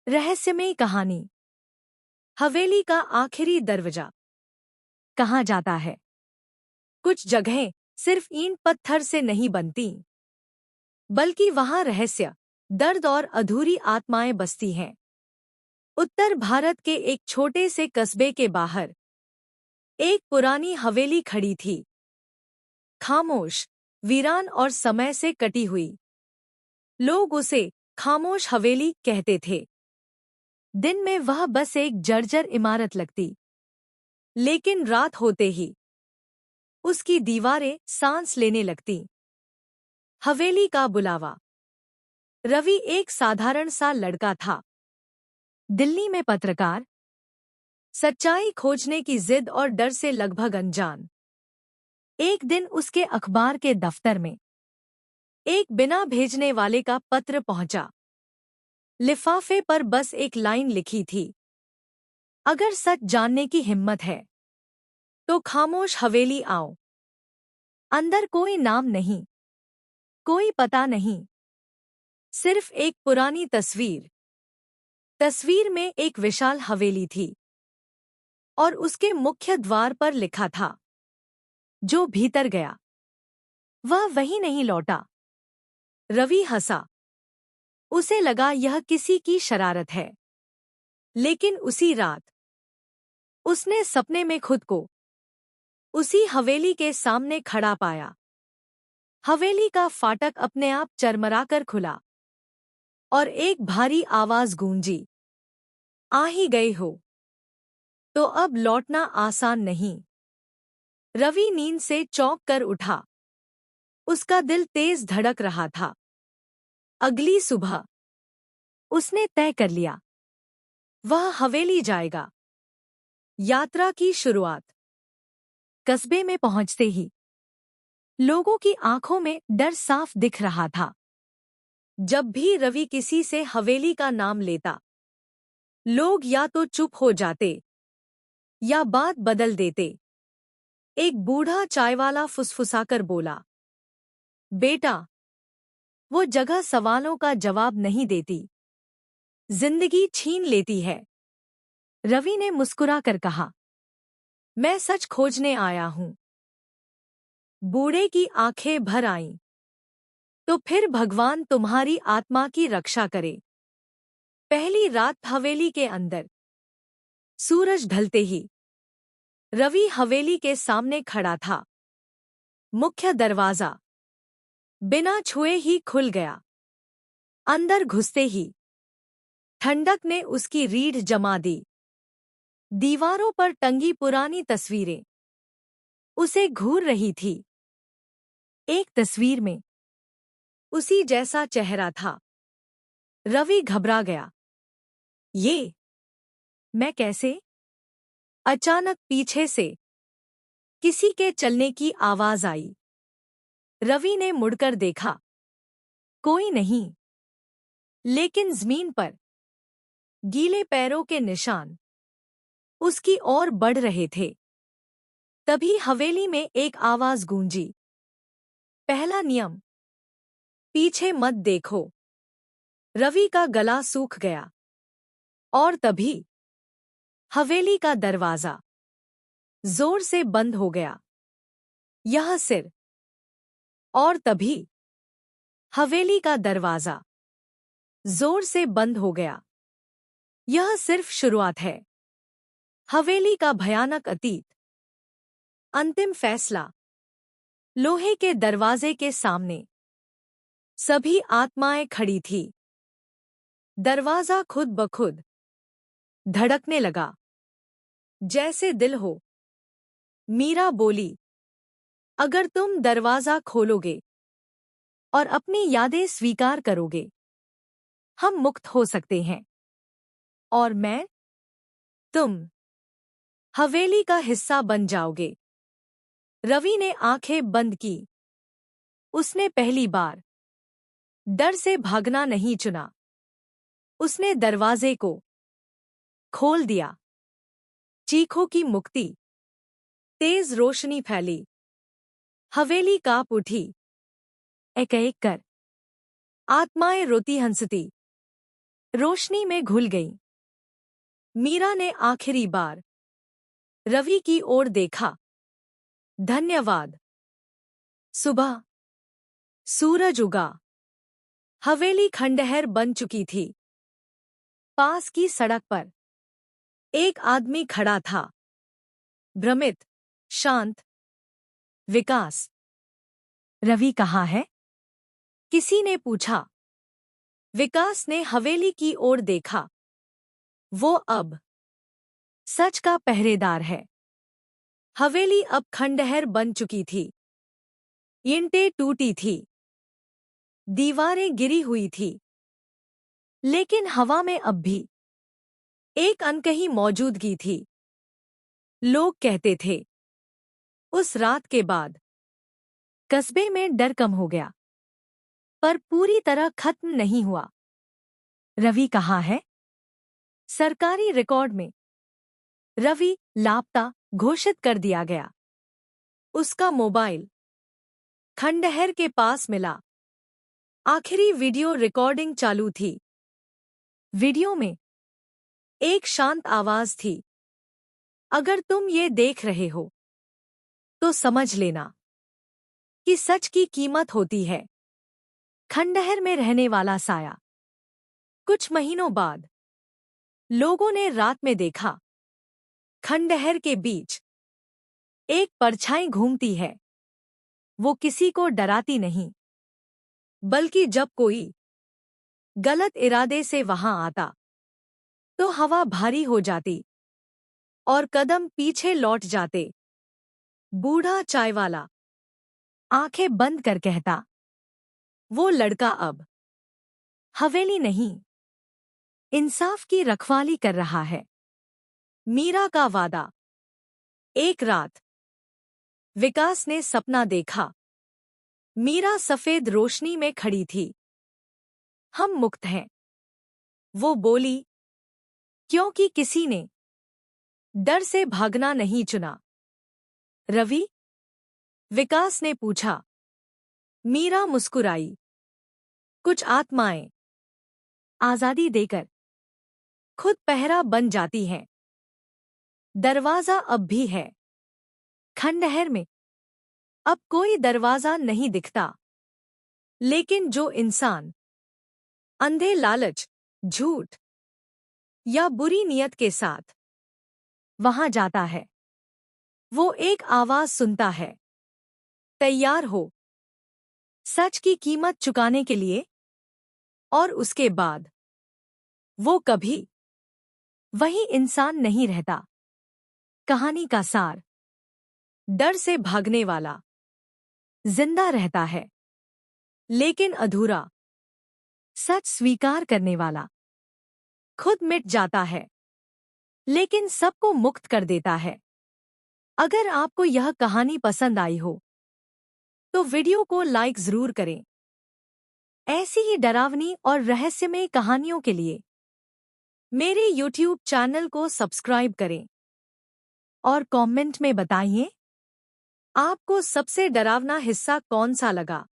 रहस्यमयी कहानी। हवेली का आखिरी दरवाजा। कहा जाता है कुछ जगहें सिर्फ ईंट पत्थर से नहीं बनती, बल्कि वहां रहस्य, दर्द और अधूरी आत्माएं बसती हैं। उत्तर भारत के एक छोटे से कस्बे के बाहर एक पुरानी हवेली खड़ी थी, खामोश, वीरान और समय से कटी हुई। लोग उसे खामोश हवेली कहते थे। दिन में वह बस एक जर्जर इमारत लगती, लेकिन रात होते ही उसकी दीवारें सांस लेने लगती। हवेली का बुलावा। रवि एक साधारण सा लड़का था, दिल्ली में पत्रकार, सच्चाई खोजने की जिद और डर से लगभग अनजान। एक दिन उसके अखबार के दफ्तर में एक बिना भेजने वाले का पत्र पहुंचा। लिफाफे पर बस एक लाइन लिखी थी, अगर सच जानने की हिम्मत है तो खामोश हवेली आओ। अंदर कोई नाम नहीं, कोई पता नहीं, सिर्फ एक पुरानी तस्वीर। तस्वीर में एक विशाल हवेली थी और उसके मुख्य द्वार पर लिखा था, जो भीतर गया वह वहीं नहीं लौटा। रवि हंसा। उसे लगा यह किसी की शरारत है, लेकिन उसी रात उसने सपने में खुद को उसी हवेली के सामने खड़ा पाया। हवेली का फाटक अपने आप चरमराकर खुला और एक भारी आवाज गूंजी, आ ही गए हो तो अब लौटना आसान नहीं। रवि नींद से चौंक कर उठा। उसका दिल तेज धड़क रहा था। अगली सुबह उसने तय कर लिया, वह हवेली जाएगा। यात्रा की शुरुआत। कस्बे में पहुंचते ही लोगों की आंखों में डर साफ दिख रहा था। जब भी रवि किसी से हवेली का नाम लेता, लोग या तो चुप हो जाते या बात बदल देते। एक बूढ़ा चायवाला फुसफुसाकर बोला, बेटा, वो जगह सवालों का जवाब नहीं देती, जिंदगी छीन लेती है। रवि ने मुस्कुराकर कहा, मैं सच खोजने आया हूं। बूढ़े की आंखें भर आईं। तो फिर भगवान तुम्हारी आत्मा की रक्षा करे। पहली रात हवेली के अंदर। सूरज ढलते ही रवि हवेली के सामने खड़ा था। मुख्य दरवाजा बिना छुए ही खुल गया। अंदर घुसते ही ठंडक ने उसकी रीढ़ जमा दी। दीवारों पर टंगी पुरानी तस्वीरें उसे घूर रही थी। एक तस्वीर में उसी जैसा चेहरा था। रवि घबरा गया। ये मैं कैसे? अचानक पीछे से किसी के चलने की आवाज आई। रवि ने मुड़कर देखा, कोई नहीं, लेकिन जमीन पर गीले पैरों के निशान उसकी ओर बढ़ रहे थे। तभी हवेली में एक आवाज गूंजी, पहला नियम, पीछे मत देखो। रवि का गला सूख गया। और तभी हवेली का दरवाजा जोर से बंद हो गया। यह सिर। और तभी हवेली का दरवाजा जोर से बंद हो गया। यह सिर्फ शुरुआत है। हवेली का भयानक अतीत। अंतिम फैसला। लोहे के दरवाजे के सामने सभी आत्माएं खड़ी थी। दरवाजा खुद ब खुद धड़कने लगा, जैसे दिल हो। मीरा बोली, अगर तुम दरवाजा खोलोगे और अपनी यादें स्वीकार करोगे, हम मुक्त हो सकते हैं। और मैं, तुम हवेली का हिस्सा बन जाओगे। रवि ने आंखें बंद की। उसने पहली बार डर से भागना नहीं चुना। उसने दरवाजे को खोल दिया। चीखों की मुक्ति। तेज रोशनी फैली। हवेली कांप उठी। एक एक कर आत्माएं रोती हंसती। रोशनी में घुल गई। मीरा ने आखिरी बार रवि की ओर देखा। धन्यवाद। सुबह सूरज उगा। हवेली खंडहर बन चुकी थी। पास की सड़क पर एक आदमी खड़ा था, भ्रमित, शांत। विकास। रवि कहाँ है? किसी ने पूछा। विकास ने हवेली की ओर देखा। वो अब सच का पहरेदार है। हवेली अब खंडहर बन चुकी थी। ईंटें टूटी थी, दीवारें गिरी हुई थी, लेकिन हवा में अब भी एक अनकही मौजूदगी थी। लोग कहते थे, उस रात के बाद कस्बे में डर कम हो गया, पर पूरी तरह खत्म नहीं हुआ। रवि कहाँ है? सरकारी रिकॉर्ड में रवि लापता घोषित कर दिया गया। उसका मोबाइल खंडहर के पास मिला। आखिरी वीडियो रिकॉर्डिंग चालू थी। वीडियो में एक शांत आवाज थी। अगर तुम ये देख रहे हो, तो समझ लेना कि सच की कीमत होती है। खंडहर में रहने वाला साया। कुछ महीनों बाद लोगों ने रात में देखा, खंडहर के बीच एक परछाई घूमती है। वो किसी को डराती नहीं, बल्कि जब कोई गलत इरादे से वहां आता, तो हवा भारी हो जाती और कदम पीछे लौट जाते। बूढ़ा चायवाला आंखें बंद कर कहता, वो लड़का अब हवेली नहीं, इंसाफ की रखवाली कर रहा है। मीरा का वादा। एक रात विकास ने सपना देखा। मीरा सफेद रोशनी में खड़ी थी। हम मुक्त हैं, वो बोली, क्योंकि किसी ने डर से भागना नहीं चुना। रवि? विकास ने पूछा। मीरा मुस्कुराई। कुछ आत्माएं आजादी देकर खुद पहरा बन जाती हैं। दरवाजा अब भी है। खंडहर में अब कोई दरवाजा नहीं दिखता, लेकिन जो इंसान अंधे लालच, झूठ या बुरी नियत के साथ वहां जाता है, वो एक आवाज सुनता है, तैयार हो सच की कीमत चुकाने के लिए। और उसके बाद वो कभी वही इंसान नहीं रहता। कहानी का सार। डर से भागने वाला जिंदा रहता है, लेकिन अधूरा। सच स्वीकार करने वाला खुद मिट जाता है, लेकिन सबको मुक्त कर देता है। अगर आपको यह कहानी पसंद आई हो, तो वीडियो को लाइक जरूर करें। ऐसी ही डरावनी और रहस्यमय कहानियों के लिए मेरे YouTube चैनल को सब्सक्राइब करें और कमेंट में बताइए, आपको सबसे डरावना हिस्सा कौन सा लगा।